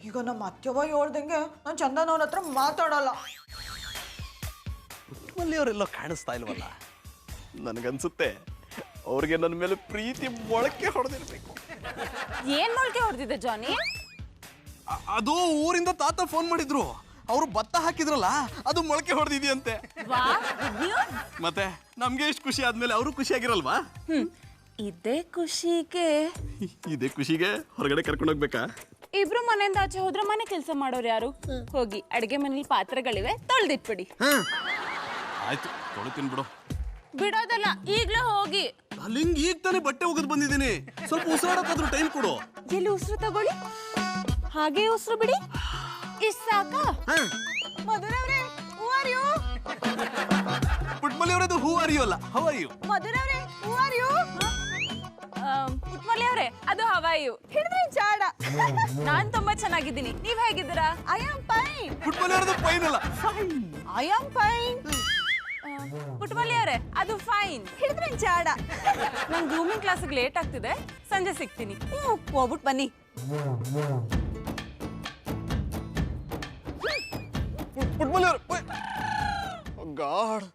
ಈಗ ನಮ್ಮ ಅತ್ಯವ್ವ ಹೇಳ್ದಂಗೆ ನಾನು ಚಂದನವ್ರ ಹತ್ರ ಮಾತಾಡಲ್ಲ. ಅವರೆಲ್ಲ ಕಾಣಿಸ್ತಾ ಇಲ್ವಲ್ಲ? ನನಗನ್ಸುತ್ತೆ ಅವ್ರಿಗೆ ನನ್ನ ಮೇಲೆ ಪ್ರೀತಿ ಮೊಳಕೆ ಹೊಡೆದಿರ್ಬೇಕು. ಏನ್ ಮೊಳಕೆ ಹೊಡೆದಿದೆ ಜಾನಿ? ಅದು ಊರಿಂದ ತಾತ ಫೋನ್ ಮಾಡಿದ್ರು. ಅವರು ಭತ್ತ ಹಾಕಿದ್ರಲ್ಲ, ಅದು ಮೊಳಕೆ ಹೊಡೆದಿದೆಯಂತೆ. ಮತ್ತೆ ನಮ್ಗೆ ಎಷ್ಟು ಖುಷಿ ಆದ್ಮೇಲೆ ಅವರು ಖುಷಿಯಾಗಿರಲ್ವಾ? ಇದೇ ಖುಷಿಗೆ ಹೊರಗಡೆ ಕರ್ಕೊಂಡು ಹೋಗ್ಬೇಕಾ? ಇಬ್ರು ಮನೆಯಿಂದ ಆಚೆ ಹೋದ್ರೆ ಮನೆ ಕೆಲಸ ಮಾಡೋರು ಯಾರು? ಹೋಗಿ ಅಡಿಗೆ ಮನೇಲಿ ಪಾತ್ರೆಗಳಿವೆ, ತೊಳ್ದಿಟ್ಬಿಡಿ. ಆಯ್ತು, ತೊಳಿತೀನಿ ಬಿಡು. ಬಿಡೋದಲ್ಲ, ಈಗ್ಲೇ ಹೋಗಿ. ಅಲ್ಲಿಂಗ್ ಈಗ ತಾನೇ ಬಟ್ಟೆ ಹೋಗದ್ ಬಂದಿದ್ದೀನಿ. ಸ್ವಲ್ಪ ಉಸಿರಾಡಕ್ಕಾದ್ರೂ ಟೈಮ್ ಕೊಡು. ಎಲ್ಲಿ ಉಸಿರು ತಗೊಳ್ಳಿ, ಹಾಗೆ ಉಸಿರು ಬಿಡಿ. ಇಷ್ಟ ಸಾಕಾ? ಮಧುರವ್ರೆ, ಹೂ ಆರ್ ಯು? ಪುಟ್ಮಲಿ ಅವರದು ಹೂ ಆರ್ ಯು ಅಲ್ಲ, ಹೌ ಆರ್ ಯು? ಮಧುರವ್ರೆ, ಹೂ ಆರ್ ಯು? ಪುಟ್ಮಲಿ ಅವರೇ, ಅದು ಹವಾಯು. ಹಿಡಿದ್ರೆ ಜಾಡ. ನಾನ್ ತುಂಬಾ ಚೆನ್ನಾಗಿದ್ದೀನಿ, ನೀವ್ ಹೇಗಿದ್ದೀರಾ? I am fine. ಪುಟ್ಮಲಿ ಅವರದು ಫೈನ್ ಅಲ್ಲ, ಐ ಆಮ್ ಫೈನ್. ಪುಟ್ಮಲಿ ಅವರೇ, ಅದು ಫೈನ್. ಹಿಡಿದ್ರೆ ಜಾಡ. ನಂಗೆ ಗ್ರೂಮಿಂಗ್ ಕ್ಲಾಸಿಗೆ ಲೇಟ್ ಆಗ್ತಿದೆ, ಸಂಜೆ ಸಿಗ್ತೀನಿ. ಹೋಗ್ಬಿಟ್ಟು ಬನ್ನಿ. ಪುಟ್ಮಲಿ ಅವ್ರ ಗಾಡ್,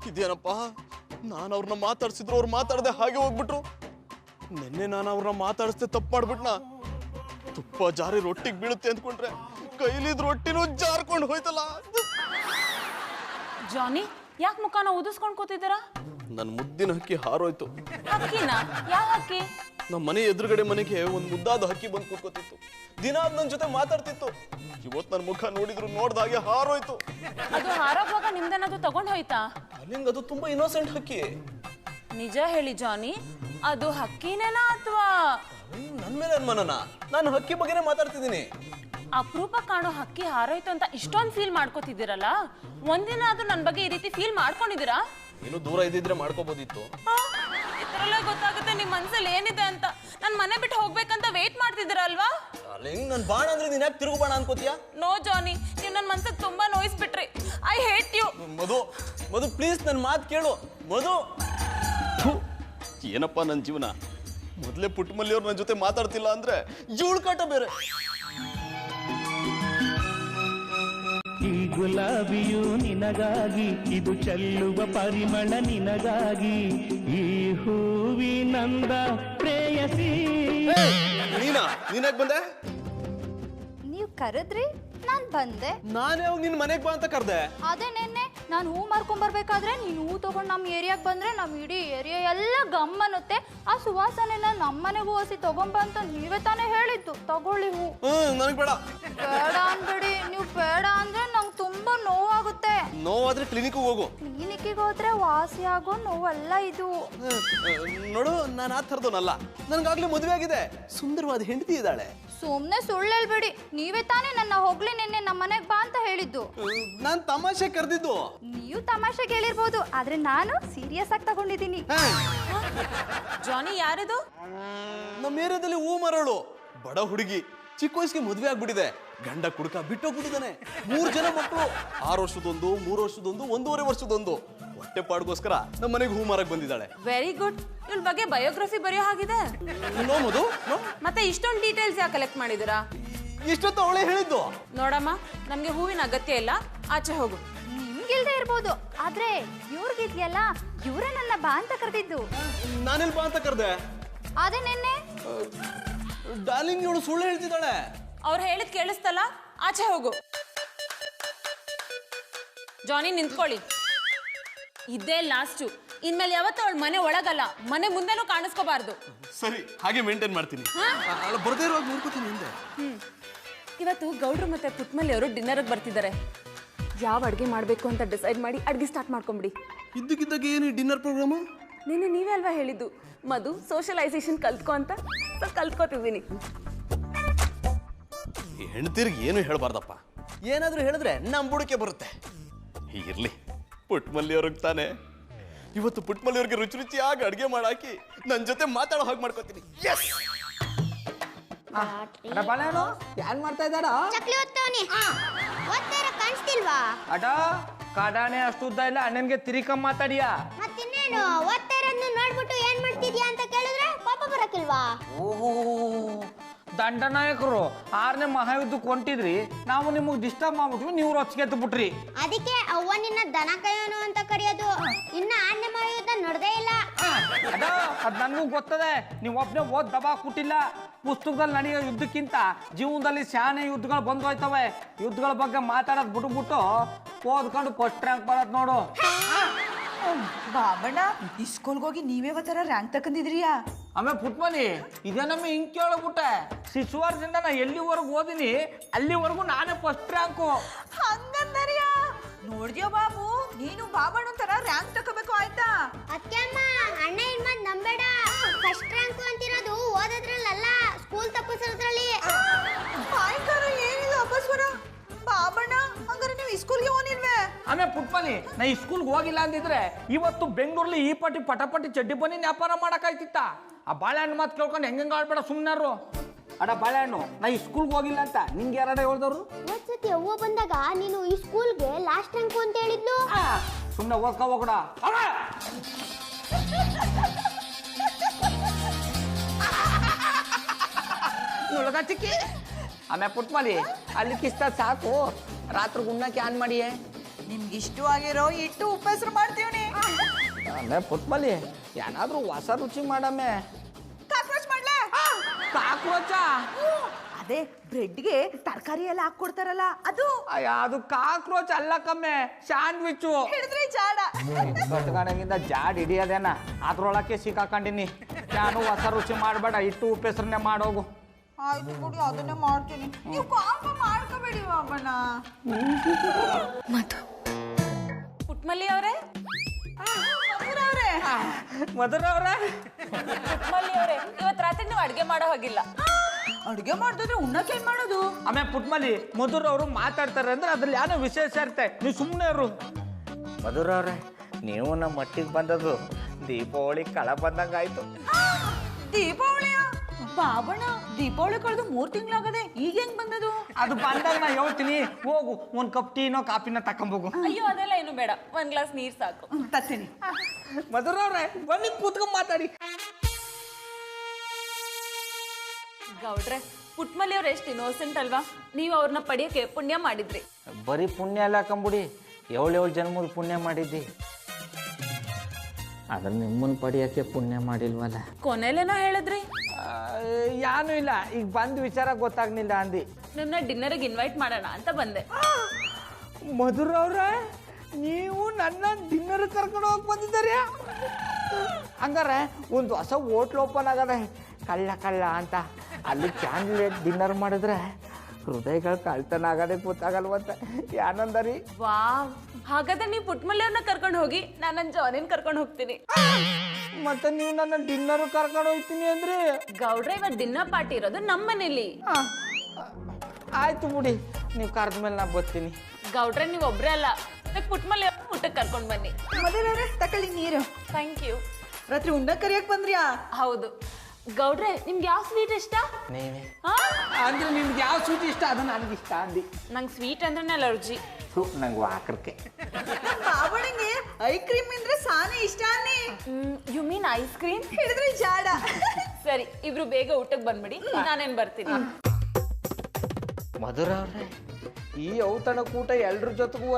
ಇದೇನಪ್ಪ? ನಾನು ಅವ್ರನ್ನ ಮಾತಾಡ್ಸಿದ್ರು, ಅವ್ರು ಮಾತಾಡದೆ ಹಾಗೆ ಹೋಗ್ಬಿಟ್ರು. ನಿನ್ನೆ ನಾನು ಅವ್ರನ್ನ ಮಾತಾಡಿಸ್ದೆ ತಪ್ಪು ಮಾಡ್ಬಿಟ್ನಾ? ತುಪ್ಪ ಜಾರಿ ರೊಟ್ಟಿಗೆ ಬೀಳುತ್ತೆ ಅಂದ್ಕೊಂಡ್ರೆ ಕೈಲಿದ್ ರೊಟ್ಟಿನೂ ಜಾರ್ಕೊಂಡು ಹೋಯ್ತಲ್ಲ. ಜಾನಿ, ಯಾಕೆ ಮುಖಾನ ಊದಿಸ್ಕೊಂಡ್ ಕೂತಿದ್ದೀರಾ? ನನ್ನ ಮುದ್ದಿನ ಹಕ್ಕಿ ಹಾರೋಯ್ತು. ಹಕ್ಕಿನ? ಯಾವ ಹಕ್ಕಿ? ನಮ್ಮ ಮನೆ ಎದುರುಗಡೆ ಮನೆಗೆ ಒಂದು ಮುದ್ದಾದ ಹಕ್ಕಿ ಬಂದು ಕೂತ್ಕೋತಿತ್ತು. ದಿನ ನನ್ನ ಜೊತೆ ಮಾತಾಡ್ತಿತ್ತು. ಇವತ್ತು ನನ್ನ ಮುಖ ನೋಡಿದ್ರು ನೋಡ್ದಾಗೆ ಹಾರೋಯ್ತು. ಅದು ಹಾರೋಗುವಾಗ ನಿಮ್ದೇನಾದ್ರು ತಗೊಂಡ್ ಹೋಯ್ತಾ? ಅಲ್ಲಿಂಗ ಅದು ತುಂಬಾ ಇನ್ನೋಸೆಂಟ್ ಹಕ್ಕಿ. ನಿಜ ಹೇಳಿ ಜಾನಿ, ಅದು ಹಕ್ಕಿನೇನಾ ಅಥವಾ? ನನ್ ಮೇಲೆ ಅನುಮಾನನ? ನಾನು ಹಕ್ಕಿ ಬಗ್ಗೆನೇ ಮಾತಾಡ್ತಿದ್ದೀನಿ. ಅಪರೂಪ ಕಾಣೋ ಹಕ್ಕಿ ಹಾರೋಯ್ತು ಅಂತ ಇಷ್ಟೊಂದು ಫೀಲ್ ಮಾಡ್ಕೋತಿದ್ದೀರಲ್ಲ, ಒಂದಿನ ಆದ್ರೂ ನನ್ನ ಬಗ್ಗೆ ಈ ರೀತಿ ಫೀಲ್ ಮಾಡ್ಕೊಂಡಿದ್ದೀರಾ? ಇನ್ನು ದೂರ ಇದ್ದಿದ್ರೆ ಮಾಡ್ಕೋಬೋದಿತ್ತು. ಇದ್ರಲ್ಲೇ ಗೊತ್ತಾಗುತ್ತೆ ನಿಮ್ ಮನ್ಸಲ್ಲಿ ಏನಿದೆ ಅಂತ. ನನ್ ಮನೆ ಬಿಟ್ಟು ಹೋಗ್ಬೇಕಂತ ವೇಟ್ ಮಾಡ್ತಿದ್ದೀರಲ್ವಾ? ನನ್ ಬಾಣ ಅಂದ್ರೆ ನೀನ್ ಯಾಕೆ ತಿರುಗು ಬಾಣ ಅನ್ಕೋತೀಯ? ನೋ ಜಾನಿ, ನೀವು ನನ್ನ ಮನ್ಸಿಗೆ ತುಂಬಾ ನೋಯಿಸ್ಬಿಟ್ರಿ. I hate you. Madhu please ನನ್ನ ಮಾತು ಕೇಳು. ಮಧು, ಏನಪ್ಪ ನನ್ನ ಜೀವನ. ಮೊದಲೇ ಪುಟ್ಟಮಲ್ಲಿ ಅವ್ರು ನನ್ನ ಜೊತೆ ಮಾತಾಡ್ತಿಲ್ಲ ಅಂದ್ರೆ ಜೂಳು ಕಾಟ ಬೇರೆ. ಈ ಗುಲಾಬಿಯು ನಿನಗಾಗಿ, ಇದು ಚೆಲ್ಲುವ ಪರಿಮಳ ನಿನಗಾಗಿ, ಈ ಹೂವಿನಂದ ಪ್ರೇಯಸಿ. ನೀನಾಗ್ ಬಂದೆ? ನೀವು ಕರೆದ್ರಿ, ನಾನ್ ಬಂದೆ. ನಾನೇ ನಿನ್ ಮನೆಗ್ ಬಾ ಅಂತ ಕರ್ದೆ. ಅದೇ ನೆನ್ನೆ ನಾನು ಹೂ ಮಾರ್ಕೊಂಬರ್ಬೇಕಾದ್ರೆ ನೀನು ಹೂ ತಗೊಂಡು ನಮ್ಮ ಏರಿಯಾಗೆ ಬಂದ್ರೆ ನಮ್ಮ ಇಡೀ ಏರಿಯಾ ಎಲ್ಲ ಗಮ್ಮನ್ನುತ್ತೆ. ಆ ಸುವಾಸನೆನ ನಮ್ಮನೆಗೂ ಹಸಿ ತಗೊಂಬ ಅಂತ ನೀವೇ ತಾನೇ ಹೇಳಿದ್ದು. ತಗೊಳ್ಳಿ ಹೂ. ನನಗ್ ಬೇಡ. ಬೇಡ ಅನ್ಬೇಡಿ. ನೀವು ಬೇಡ ಅಂದ್ರೆ ನಂಗೆ ತುಂಬಾ ನೋವಾಗುತ್ತೆ. ನೋವಾದ್ರೆ ಕ್ಲಿನಿಕ್ ಹೋಗು. ಕ್ಲಿನಿಕ್ಕಿಗೆ ಹೋದ್ರೆ ವಾಸಿ ಆಗೋ ನೋವಲ್ಲ ಇದು. ನೋಡು, ನಾನು ಆ ಥರದವನಲ್ಲ. ನನ್ಗಾಗ್ಲೇ ಮದುವೆ ಆಗಿದೆ, ಸುಂದರವಾದ ಹೆಂಡತಿ ಇದ್ದಾಳೆ. ಸುಮ್ನೆ ಸುಳ್ಳು ಹೇಳ್ಬೇಡಿ. ನೀವೇ ತಾನೇ ನನ್ನ ಹೋಗ್ಲಿ ನಿನ್ನೆ ನಮ್ಮ ಮನೆಗೆ ಬಾ ಅಂತ ಹೇಳಿದ್ದು. ನಾನ್ ತಮಾಷೆ ಕರೆದಿದ್ದು. ನೀವು ತಮಾಷೆಗೆ ಹೇಳಿರ್ಬೋದು, ಆದ್ರೆ ನಾನು ಸೀರಿಯಸ್ ಆಗಿ ತಗೊಂಡಿದ್ದೀನಿ. ಜಾನಿ ಯಾರಿದು? ನಮ್ಮ ಏರಿಯಾದಲ್ಲಿ ಹೂ ಮಾರೋಳು ಬಡ ಹುಡುಗಿ, ಚಿಕ್ಕ ವಯಸ್ಸಿಗೆ ಮದುವೆ ಆಗ್ಬಿಟ್ಟಿದೆ. ಗಂಡ ಕುಡುಕ ಬಿಟ್ಟೋಗ್ಬಿಟ್ಟಿದ್ದಾನೆ. 3 ಜನ ಮಕ್ಕಳು, 6 ವರ್ಷದೊಂದು, 3 ವರ್ಷದೊಂದು, 1.5 ವರ್ಷದೊಂದು. ಹೊಟ್ಟೆ ಪಾಡ್ಗೋಸ್ಕರ ನಮ್ಮ ಮನೆಗೆ ಹೂ ಮಾರಕ್ ಬಂದಿದ್ದಾಳೆ. Very good. ಇವ್ಳ ಬಗ್ಗೆ ಬಯೋಗ್ರಫಿ ಬರೆಯೋ ಹಾಗಿದೆ. ನೋಮದು ಮತ್ತೆ ಇಷ್ಟೊಂದು ಡೀಟೇಲ್ಸ್ ಯಾಕೆ ಕಲೆಕ್ಟ್ ಮಾಡಿದಿರಾ? ಇಷ್ಟೊತ್ತು ಅವಳೇ ಹೇಳಿದ್ದು. ನೋಡಮ್ಮ, ನಮ್ಗೆ ಹೂವಿನ ಅಗತ್ಯ ಇಲ್ಲ, ಆಚೆ ಹೋಗು. ನಿಮ್ಗಿಲ್ದೇ ಇರ್ಬೋದು, ಆದ್ರೆ ಇವ್ರಿಗಿದ್ಯಲ್ಲ, ಇವ್ರೇ ನನ್ನ ಬಾ ಅಂತ ಕರೆದಿದ್ದು. ನಾನೆಲ್ ಬಾ ಅಂತ ಕರ್ದೆ? ಅದೇ ನಿನ್ನೆ. ಡಾರ್ಲಿಂಗ್, ಇವಳು ಸುಳ್ಳು ಹೇಳ್ತಿದ್ದಾಳೆ. ಅವ್ರು ಹೇಳಿದ್ ಕೇಳಿಸ್ತಲ್ಲ, ಆಚೆ ಹೋಗು. ಜಾನಿ ನಿಂತ್ಕೊಳ್ಳಿ. ಇದೇ ಲಾಸ್ಟು. ಇನ್ಮೇಲೆ ಯಾವತ್ತೂ ಅವಳ ಮನೆ ಒಳಗಲ್ಲ, ಮನೆ ಮುಂದೆನೂ ಕಾಣಿಸ್ಕೋಬಾರ್ದು. ಸರಿ, ಹಾಗೆ ಮೇಂಟೈನ್ ಮಾಡ್ತೀನಿ. ಬರ್ದೇ ಇರುವಾಗ ನೋಡ್ಕೋತೀನಿ ಹಿಂದೆ. ಇವತ್ತು ಗೌಡ್ರು ಮತ್ತೆ ಪುಟ್ಮಲ್ಲಿ ಅವರು ಡಿನ್ನರ್ಗೆ ಬರ್ತಿದ್ದಾರೆ. ಯಾವ ಅಡುಗೆ ಮಾಡಬೇಕು ಅಂತ ಡಿಸೈಡ್ ಮಾಡಿ ಅಡುಗೆ ಸ್ಟಾರ್ಟ್ ಮಾಡ್ಕೊಂಬಿಡಿ. ಇದ್ದಕ್ಕಿದ್ದಾಗ ಏನು ಡಿನ್ನರ್ ಪ್ರೋಗ್ರಾಮು? ನೀನೇ ಅಲ್ವಾ ಹೇಳಿದ್ದು ಮಧು ಸೋಷಲೈಸೇಷನ್ ಕಲ್ತ್ಕೊ ಅಂತ. ಕಲ್ತ್ಕೋತಿದ್ದೀನಿ. ಹೆಣ್ತಿರ್ಗೆ ಏನು ಹೇಳ್ಬಾರ್ದಪ್ಪ. ಏನಾದ್ರೂ ಹೇಳಿದ್ರೆ ನಮ್ಮ ಬುಡಕೆ ಬರುತ್ತೆ. ಹೀಗಿರ್ಲಿ, ಪುಟ್ಮಲ್ಲಿ ಅವ್ರಿಗೆ ತಾನೆ. ಇವತ್ತು ಪುಟ್ಮಲ್ಲಿ ಅವ್ರಿಗೆ ರುಚಿ ರುಚಿಯಾಗಿ ಅಡುಗೆ ಮಾಡಾಕಿ ನನ್ನ ಜೊತೆ ಮಾತಾಡೋ ಹಾಗೆ ಮಾಡ್ಕೋತೀನಿ. ಬಾಳೆಹಣ್ಣು ಏನ್ ಮಾಡ್ತಾ ಇದ್ದಾಡ? ಚಕ್ಲಿ ಓದ್ತಾವನಿ. ಓದ್ತಾರ ಕಾಣಿಸ್ತಿಲ್ವಾ? ಅಡ ಕಾಡಾನೆ ಅಷ್ಟು ಉದ್ದ ಇಲ್ಲ, ಅಣ್ಣನ್ಗೆ ತಿರಿಕಮ್ಮ ಮಾತಾಡಿಯಾ? ಮತ್ತಿನ್ನೇನು ಓದ್ತಾರನ್ನು ನೋಡ್ಬಿಟ್ಟು ಏನ್ ಮಾಡ್ತಿದ್ಯಾ ಅಂತ ಕೇಳಿದ್ರೆ ಪಾಪ ಬರಕಿಲ್ವಾ? ಓಹೋ, ದಂಡನಾಯಕರು 6ನೇ ಮಹಾಯುದ್ಧಕ್ಕೆ ಹೊಂಟಿದ್ರಿ, ನಾವು ನಿಮಗೆ ಡಿಸ್ಟರ್ಬ್ ಮಾಡ್ಬಿಟ್ವಿ, ನೀವು ರೊಚ್ಚಿಗೆದ್ದು ಬಿಟ್ರಿ. ಅದಕ್ಕೆ ಅವ್ವ ನಿನ್ನ ದನ ಕಾಯೋನು ಅಂತ ಕರೆಯೋದು. ಇನ್ನ 6ನೇ ಮಹಾಯುದ್ಧ ನಡೆದೇ ಇಲ್ಲ. ಅದ್ ನನಗೂ ಗೊತ್ತದೆ. ನೀವು ಒಬ್ಬನೇ ಓದ್ ದಬಾ ಕೊಟ್ಟಿಲ್ಲ. ಪುಸ್ತಕದಲ್ಲಿ ನಡೆಯೋ ಯುದ್ಧಕ್ಕಿಂತ ಜೀವನದಲ್ಲಿ ಶಾನೆ ಯುದ್ಧಗಳು ಬಂದು ಹೋಯ್ತವೆ. ಯುದ್ಧಗಳ ಬಗ್ಗೆ ಮಾತಾಡೋದು ಬಿಟ್ಬಿಟ್ಟು ಓದ್ಕೊಂಡು ಫಸ್ಟ್ ರ್ಯಾಂಕ್ ಬರೋದು ನೋಡು. ಬಾಬಣ್ಣ, ಈ ಸ್ಕೂಲ್ಗೆ ಹೋಗಿ ನೀವೇ ಒಂಥರ ರ್ಯಾಂಕ್ ತಕೊಂಡಿದ್ರಿಯಾ? ಆಮೇಲೆ ಪುಟ್ಮನಿ ಇದೇ ನಮ್ಮ ಹಿಂಗ್ ಕೇಳಬಿಟ್ಟೆ. ಶಿಶುವಾರದಿಂದ ನಾ ಎಲ್ಲಿವರೆಗೂ ಓದಿನಿ ಅಲ್ಲಿವರೆಗೂ ನಾನೇ ಫಸ್ಟ್ ರ್ಯಾಂಕು. ಹಂಗಂದರಿಯಾ? ನೋಡ್ದ್ಯೋ ಬಾಬು, ನೀನು ಬಾಬಣ್ಣ ತರ ರ್ಯಾಂಕ್ ತಗೋಬೇಕು ಆಯ್ತಾ? ಅತ್ಯಮ್ಮ, ಅಣ್ಣ ಇನ್ಮಂದ್ ನಂಬೇಡ. ಫಸ್ಟ್ ರ್ಯಾಂಕ್ ಅಂತಿರೋದು ಓದೋದ್ರಲ್ಲ, ಸ್ಕೂಲ್ ತಪ್ಪಿಸೋದ್ರಲ್ಲಿ. ಸಾಯಂಕಾಲ ಏನಿದು ಅಪಸ್ವರ? ಬಾಬಣ್ಣ, ಹಂಗಾರೆ ನೀವು ಈ ಸ್ಕೂಲ್ಗೆ ಹೋಗಿಲ್ವೇ? ಆಮೇಲೆ ಪುಟ್ಮನಿ, ನಾ ಈ ಸ್ಕೂಲ್ಗೆ ಹೋಗಿಲ್ಲ ಅಂದಿದ್ರೆ ಇವತ್ತು ಬೆಂಗಳೂರಲ್ಲಿ ಈ ಪಟ್ಟಿ ಪಟಾಪಟಿ ಚಡ್ಡಿ ಬನ್ನಿ ವ್ಯಾಪಾರ ಮಾಡಕ್ಕಾಯ್ತಿತ್ತ. ಆ ಬಾಳೆಹಣ್ಣು ಮಾತು ಕೇಳ್ಕೊಂಡು ಹೆಂಗ ಆಡ್ಬೇಡ ಸುಮ್ಮನಾರು. ಅಡ ಬಾಳೆಹಣ್ಣು, ನಾ ಈ ಸ್ಕೂಲ್ಗೆ ಹೋಗಿಲ್ಲ ಅಂತ ನಿಂಗೆ ಯಾರಡ ಹೇಳ್ದವ್ರು? ಒಂದ್ಸತಿ ಅವ್ವ ಬಂದಾಗ ನೀನು ಈ ಸ್ಕೂಲ್ಗೆ ಲಾಸ್ಟ್ ರ್ಯಾಂಕ್ ಅಂತ ಹೇಳಿದ್ಲು. ಸುಮ್ಮನೆ ಓದ್ಕೊ ಹೋಗಡ. ಚಿಕ್ಕಿ ಆಮೇಲೆ ಪುಟ್ಮಲಿ ಅಲ್ಲಿ ಕಿಸ್ತ ಸಾಕು, ರಾತ್ರಿ ಉಣ್ಣಕ್ಕೆ ಆನ್ ಮಾಡಿಯೇ. ನಿಮ್ಗೆ ಇಷ್ಟವಾಗಿರೋ ಇಟ್ಟು ಉಪಸ್ರು ಮಾಡ್ತೀವಿ. ಆಮೇಲೆ ಪುಟ್ಮಲಿ ಏನಾದ್ರೂ ಹೊಸ ರುಚಿ ಮಾಡಮ್ಮೆ. ಕಾಕ್ರೋಚ್ ಮಾಡ್ಲಾ? ಕಾಕ್ರೋಚ? ಅದೇ ಬ್ರೆಡ್ಗೆ ತರಕಾರಿ ಎಲ್ಲ ಹಾಕೊಡ್ತಾರಲ್ಲ ಅದು. ಅದು ಕಾಕ್ರೋಚ್ ಅಲ್ಲ ಕಮ್ಮೆ, ಸ್ಯಾಂಡ್ವಿಚ್. ಹಿಡಿದ್ರೆ ಜಾಡ. ಕಟ್ಗಣಗಿಂದ ಜಾಡ್ ಹಿಡಿಯೋದೇನ, ಅದ್ರೊಳಕ್ಕೆ ಸಿಕ್ಕಾಕೊಂಡಿನಿ. ನಾನು ಹೊಸ ರುಚಿ ಮಾಡಬೇಡ, ಇಟ್ಟು ಉಪ್ಪೆಸ್ರನ್ನೇ ಮಾಡೋಗು. ಆಯ್ತು ಬಿಡಿ, ಅದನ್ನೇ ಮಾಡ್ತೀನಿ. ನೀವು ಕೋಪ ಮಾಡ್ಕೋಬೇಡಿ ಬಾಬಣ್ಣ. ಪುಟ್ಮಲ್ಲಿ ಅವರೇ, ಮಧುರ ಅವ್ರೆ, ಪುಟ್ಮಲ್ಲಿ ಅವರೇ, ಇವತ್ತು ರಾತ್ರಿ ನೀವು ಅಡುಗೆ ಮಾಡೋ ಹಾಗಿಲ್ಲ. ಅಡುಗೆ ಮಾಡಿದ್ರೆ ಉಣ್ಣಕ್ಕೆ ಏನ್ ಮಾಡೋದು? ಆಮೇಲೆ ಪುಟ್ಮಲಿ ಮಧುರ ಅವರು ಮಾತಾಡ್ತಾರೆ ಅಂದ್ರೆ ಅದ್ರಲ್ಲಿ ಏನೋ ವಿಶೇಷ ಇರುತ್ತೆ, ನೀವು ಸುಮ್ಮನೆ ಇರು. ಮಧುರ ಅವ್ರೆ, ನೀವು ನಮ್ಮ ಮಟ್ಟಿಗೆ ಬಂದದ್ದು ದೀಪಾವಳಿ ಕಳ ಬಂದಂಗಾಯ್ತು. ದೀಪಾವಳಿಯ ಬಾಬಣ್ಣ, ದೀಪಾವಳಿ ಕಳೆದು 3 ತಿಂಗಳಾಗದೆ, ಈಗ ಹೆಂಗ್ ಬಂದದು? ಅದು ಬಂದಾಗ ನಾ ಹೇಳ್ತೀನಿ, ಹೋಗು ಒಂದ್ ಕಪ್ ಟೀನೋ ಕಾಫಿನ ತಕೊಂಬೋಗು. ಅಯ್ಯೋ, ಅದೆಲ್ಲ ಏನು ಬೇಡ, 1 ಗ್ಲಾಸ್ ನೀರ್ ಸಾಕು. ತರ್ತೀನಿ. ಮಧುರ ಅವ್ರೆ, ಬನ್ನಿ ಕೂತ್ಕೊಂಡ್ ಮಾತಾಡಿ. ಗೌಡ್ರೆ, ಪುಟ್ಮಲ್ಲಿ ಅವ್ರು ಎಷ್ಟು ಇನ್ನೋಸೆಂಟ್ ಅಲ್ವಾ? ನೀವು ಅವ್ರನ್ನ ಪಡೆಯೋಕೆ ಪುಣ್ಯ ಮಾಡಿದ್ರಿ. ಬರೀ ಪುಣ್ಯ ಎಲ್ಲ ಕಂಬಿಡಿ, 7 ಜನ್ಮದ ಪುಣ್ಯ ಮಾಡಿದ್ದಿ. ಅದ್ರ ನಿಮ್ಮನ್ನ ಪಡೆಯೋಕೆ ಪುಣ್ಯ ಮಾಡಿಲ್ವಲ್ಲ. ಕೊನೆಲೇನೋ ಹೇಳಿದ್ರಿ? ಏನೂ ಇಲ್ಲ, ಈಗ ಬಂದ ವಿಚಾರ ಗೊತ್ತಾಗ್ಲಿಲ್ಲ ಅಂದು. ನನ್ನ ಡಿನ್ನರ್ಗೆ ಇನ್ವೈಟ್ ಮಾಡೋಣ ಅಂತ ಬಂದೆ. ಮಧುರ ಅವ್ರೆ, ನೀವು ನನ್ನ ಡಿನ್ನರ್ ಕರ್ಕೊಂಡು ಹೋಗಿ ಬಂದಿದ್ದೀರಿ. ಹಂಗಾರೆ ಒಂದು ಹೊಸ ಹೋಟ್ಲ್ ಓಪನ್ ಆಗದೆ, ಕಳ್ಳ ಕಳ್ಳ ಅಂತ. ಅಲ್ಲಿ ಕ್ಯಾಂಡ್ಲೆಟ್ ಡಿನ್ನರ್ ಮಾಡಿದ್ರೆ ಹೃದಯಗಳು ಕಳ್ತನ ಆಗೋದೇ ಗೊತ್ತಾಗಲ್ವಂತ. ಏನಂದರಿ? ವಾವ್, ಹಾಗಾದ್ರೆ ನೀವು ಪುಟ್ಮಲ್ಲಿ ಅವ್ರನ್ನ ಕರ್ಕೊಂಡು ಹೋಗಿ, ನಾನು ನನ್ನ ಜಾನಿನ ಕರ್ಕೊಂಡು ಹೋಗ್ತೀನಿ. ಮತ್ತೆ ನೀವು ನನ್ನ ಡಿನ್ನರ್ ಕರ್ಕೊಂಡು ಹೋಗ್ತೀನಿ ಅಂದ್ರೆ? ಗೌಡ್ರೆ, ಇವತ್ತು ಡಿನ್ನರ್ ಪಾರ್ಟಿ ಇರೋದು ನಮ್ಮ ಮನೇಲಿ. ಆಯ್ತು ಬಿಡಿ, ನೀವು ಕರೆದ ಮೇಲೆ ನಾ ಬರ್ತೀನಿ. ಗೌಡ್ರೆ, ನೀವು ಒಬ್ರೇ ಅಲ್ಲ, ಪುಟ್ಮಲ್ಲಿ ಊಟಕ್ಕೆ ಕರ್ಕೊಂಡು ಬನ್ನಿ. ಮದುವೆ ತಕೊಳ್ಳಿ ನೀರು. Thank you. ರಾತ್ರಿ ಉಂಡ ಕರಿಯಕ್ ಬಂದ್ರ್ಯಾ? ಹೌದು. ಗೌಡ್ರೆ, ನಿಮ್ಗೆ ಯಾವ ಸ್ವೀಟ್ ಇಷ್ಟ? ನೀವೇ ಅಂದ್ರೆ ನಿಮ್ಗೆ ಯಾವ ಸ್ವೀಟ್ ಇಷ್ಟ ಅದು ನನಗೆ ಇಷ್ಟ ಅಂದಿ. ನಂಗೆ ಸ್ವೀಟ್ ಅಂದ್ರೆ ಅಲರ್ಜಿ. ನಂಗೆ ವಾಕರ್ಕೆ. ಬಾಬಣ್ಣಂಗೆ ಐ ಕ್ರೀಮ್ ಅಂದ್ರೆ ಸಾನೆ ಇಷ್ಟ ಅನ್ನಿ. You mean ice cream? ಹಿಡಿದ್ರೆ ಜಾಡ. ಸರಿ, ಇಬ್ರು ಬೇಗ ಊಟಕ್ಕೆ ಬಂದ್ಬಿಡಿ, ನಾನೇನ್ ಬರ್ತೀನಿ. ಮಧುರ ಅವ್ರೆ, ಈ ಔತಣ ಕೂಟ ಎಲ್ರ ಜೊತೆಗೂ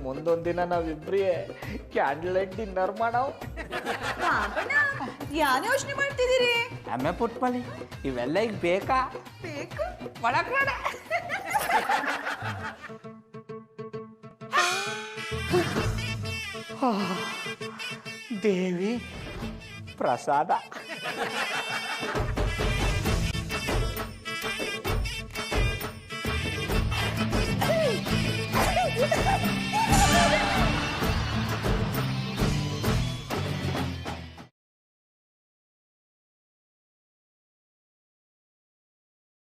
ಮುಂದೊಂದು ದಿನ ನಾವಿಬ್ರೇ ಕ್ಯಾಂಡಲ್ ಲೈಟ್ ಡಿನ್ನರ್ ಮಾಡವ್. ಯಾನ್ ಯೋಚನೆ ಮಾಡ್ತಿದ್ದೀರಿ? ಆಮೆ ಪುಟ್ಮಲಿ, ಇವೆಲ್ಲ ಈಗ ಬೇಕಾ? ಬೇಕು. ಒಳಗಡೆ ದೇವಿ ಪ್ರಸಾದ.